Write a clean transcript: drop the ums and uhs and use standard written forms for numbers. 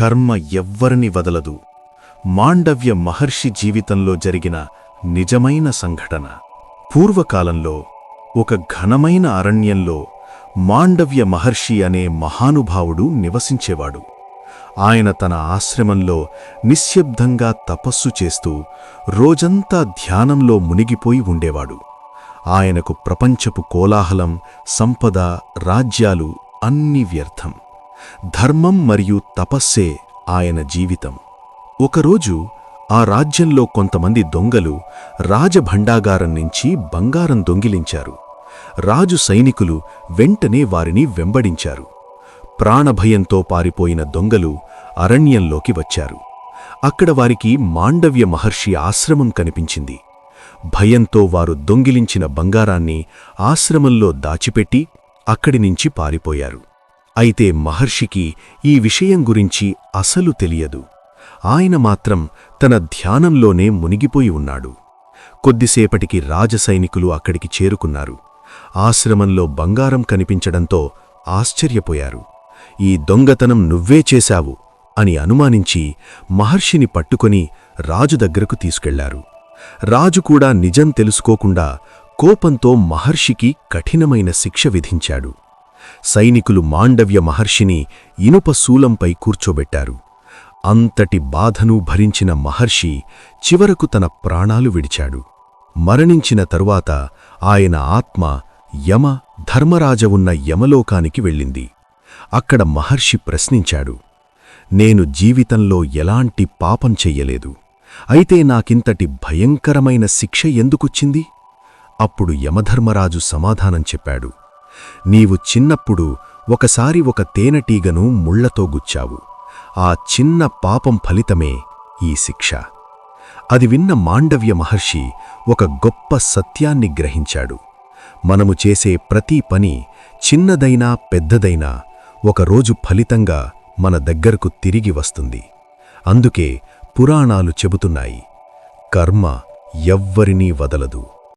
కర్మ ఎవ్వరిని వదలదు. మాండవ్య మహర్షి జీవితంలో జరిగిన నిజమైన సంఘటన. పూర్వకాలంలో ఒక ఘనమైన అరణ్యంలో మాండవ్య మహర్షి అనే మహానుభావుడు నివసించేవాడు. ఆయన తన ఆశ్రమంలో నిశ్శబ్దంగా తపస్సు చేస్తూ రోజంతా ధ్యానంలో మునిగిపోయి ఉండేవాడు. ఆయనకు ప్రపంచపు కోలాహలం, సంపద, రాజ్యాలు అన్నీ వ్యర్థం. ధర్మం మరియు తపస్సే ఆయన జీవితం. ఒకరోజు ఆ రాజ్యంలో కొంతమంది దొంగలు రాజభండాగారం నుంచి బంగారం దొంగిలించారు. రాజు సైనికులు వెంటనే వారిని వెంబడించారు. ప్రాణభయంతో పారిపోయిన దొంగలు అరణ్యంలోకి వచ్చారు. అక్కడ వారికి మాండవ్య మహర్షి ఆశ్రమం కనిపించింది. భయంతో వారు దొంగిలించిన బంగారాన్ని ఆశ్రమంలో దాచిపెట్టి అక్కడినుంచి పారిపోయారు. అయితే మహర్షికి ఈ విషయం గురించి అసలు తెలియదు. ఆయన మాత్రం తన ధ్యానంలోనే మునిగిపోయి ఉన్నాడు. కొద్దిసేపటికి రాజసైనికులు అక్కడికి చేరుకున్నారు. ఆశ్రమంలో బంగారం కనిపించడంతో ఆశ్చర్యపోయారు. ఈ దొంగతనం నువ్వే చేశావు అని అనుమానించి మహర్షిని పట్టుకొని రాజు దగ్గరకు తీసుకెళ్లారు. రాజు కూడా నిజం తెలుసుకోకుండా కోపంతో మహర్షికి కఠినమైన శిక్ష విధించాడు. సైనికులు మాండవ్య మహర్షిని ఇనుప శూలంపై కూర్చోబెట్టారు. అంతటి బాధను భరించిన మహర్షి చివరకు తన ప్రాణాలు విడిచాడు. మరణించిన తరువాత ఆయన ఆత్మ యమ ధర్మరాజ ఉన్న యమలోకానికి వెళ్ళింది. అక్కడ మహర్షి ప్రశ్నించాడు, నేను జీవితంలో ఎలాంటి పాపం చెయ్యలేదు, అయితే నాకింతటి భయంకరమైన శిక్ష ఎందుకొచ్చింది? అప్పుడు యమధర్మరాజు సమాధానం చెప్పాడు, నీవు చిన్నప్పుడు ఒకసారి ఒక తేనెటీగను ముళ్లతో గుచ్చావు. ఆ చిన్న పాపం ఫలితమే ఈ శిక్ష. అది విన్న మాండవ్య మహర్షి ఒక గొప్ప సత్యాన్ని గ్రహించాడు. మనము చేసే ప్రతి పని, చిన్నదైనా పెద్దదైనా, ఒకరోజు ఫలితంగా మన దగ్గరకు తిరిగి వస్తుంది. అందుకే పురాణాలు చెబుతున్నాయి, కర్మ ఎవ్వరినీ వదలదు.